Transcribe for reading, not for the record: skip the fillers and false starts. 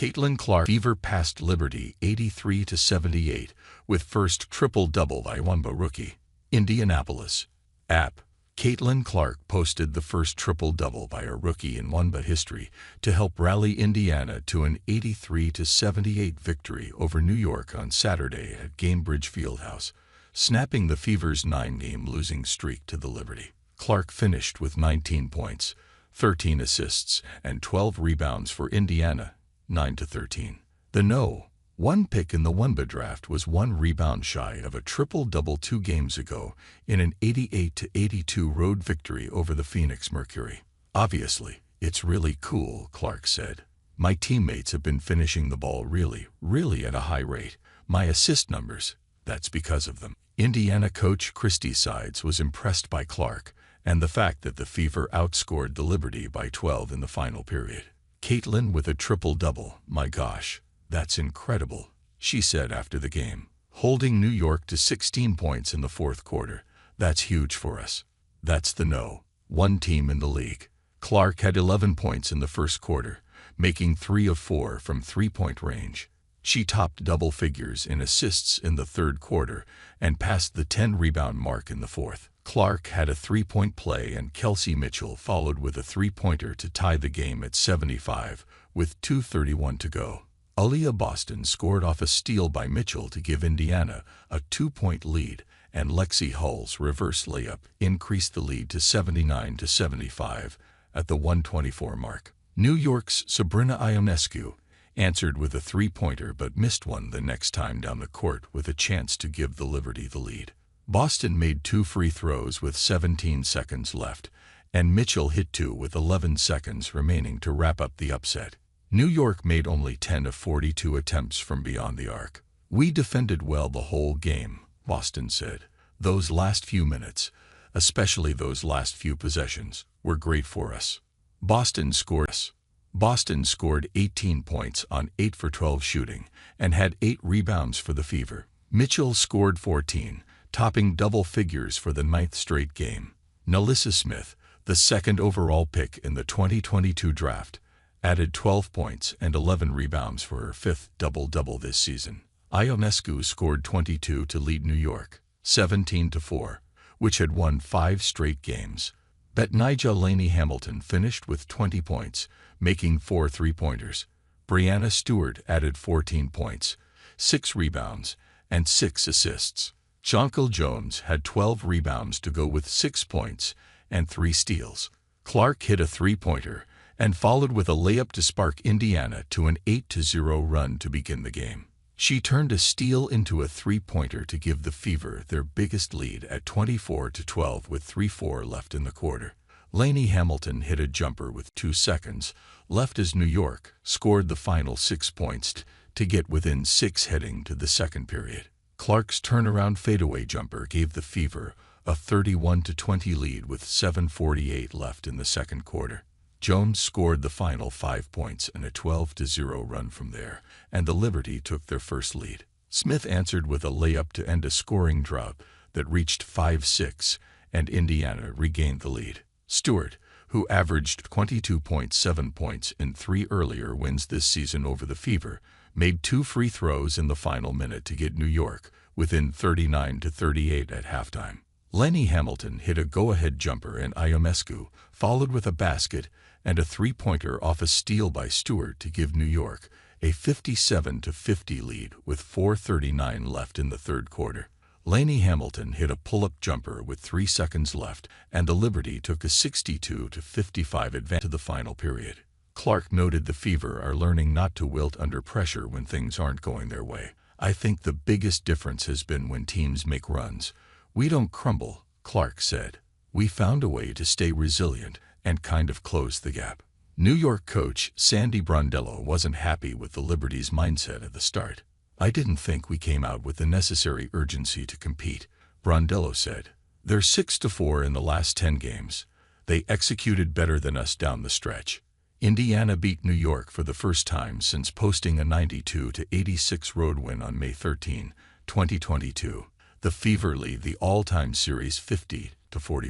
Caitlin Clark Fever passed Liberty 83-78 with first triple-double by WNBA rookie. Indianapolis. App. Caitlin Clark posted the first triple-double by a rookie in WNBA history to help rally Indiana to an 83-78 victory over New York on Saturday at Gainbridge Fieldhouse, snapping the Fever's 9-game losing streak to the Liberty. Clark finished with 19 points, 13 assists, and 12 rebounds for Indiana, 9-13. The No. 1 pick in the WNBA draft was 1 rebound shy of a triple-double 2 games ago in an 88-82 road victory over the Phoenix Mercury. "Obviously, it's really cool," Clark said. "My teammates have been finishing the ball really at a high rate. My assist numbers, that's because of them." Indiana coach Christy Sides was impressed by Clark and the fact that the Fever outscored the Liberty by 12 in the final period. "Caitlin with a triple-double, my gosh. That's incredible," she said after the game. "Holding New York to 16 points in the fourth quarter, that's huge for us. That's the No. 1 team in the league." Clark had 11 points in the first quarter, making 3 of 4 from three-point range. She topped double figures in assists in the third quarter and passed the 10-rebound mark in the fourth. Clark had a 3-point play and Kelsey Mitchell followed with a 3-pointer to tie the game at 75 with 2:31 to go. Aaliyah Boston scored off a steal by Mitchell to give Indiana a 2-point lead, and Lexi Hull's reverse layup increased the lead to 79-75 at the 1:24 mark. New York's Sabrina Ionescu answered with a 3-pointer but missed one the next time down the court with a chance to give the Liberty the lead. Boston made 2 free throws with 17 seconds left, and Mitchell hit 2 with 11 seconds remaining to wrap up the upset. New York made only 10 of 42 attempts from beyond the arc. "We defended well the whole game," Boston said. "Those last few minutes, especially those last few possessions, were great for us." Boston scored 18 points on 8 for 12 shooting and had 8 rebounds for the Fever. Mitchell scored 14, topping double figures for the 9th straight game. Nalissa Smith, the 2nd overall pick in the 2022 draft, added 12 points and 11 rebounds for her 5th double-double this season. Ionescu scored 22 to lead New York, 17-4, which had won 5 straight games. Betnijah Laney Hamilton finished with 20 points, making 4 3-pointers. Brianna Stewart added 14 points, 6 rebounds, and 6 assists. Jonquil Jones had 12 rebounds to go with 6 points and 3 steals. Clark hit a 3-pointer and followed with a layup to spark Indiana to an 8-0 run to begin the game. She turned a steal into a 3-pointer to give the Fever their biggest lead at 24-12 with 3:04 left in the quarter. Laney Hamilton hit a jumper with 2 seconds left as New York scored the final 6 points to get within 6 heading to the second period. Clark's turnaround fadeaway jumper gave the Fever a 31-20 lead with 7:48 left in the second quarter. Jones scored the final 5 points in a 12-0 run from there, and the Liberty took their first lead. Smith answered with a layup to end a scoring drought that reached 5-6, and Indiana regained the lead. Stewart, who averaged 22.7 points in 3 earlier wins this season over the Fever, made 2 free throws in the final minute to get New York within 39-38 at halftime. Laney Hamilton hit a go-ahead jumper and Ionescu followed with a basket and a 3-pointer off a steal by Stewart to give New York a 57-50 lead with 4:39 left in the third quarter. Laney Hamilton hit a pull-up jumper with 3 seconds left, and the Liberty took a 62-55 advance to the final period. Clark noted the Fever are learning not to wilt under pressure when things aren't going their way. "I think the biggest difference has been when teams make runs. We don't crumble," Clark said. "We found a way to stay resilient and kind of close the gap." New York coach Sandy Brondello wasn't happy with the Liberty's mindset at the start. "I didn't think we came out with the necessary urgency to compete," Brondello said. "They're 6-4 in the last 10 games. They executed better than us down the stretch." Indiana beat New York for the first time since posting a 92-86 road win on May 13, 2022. The Fever lead the all-time series 50-40.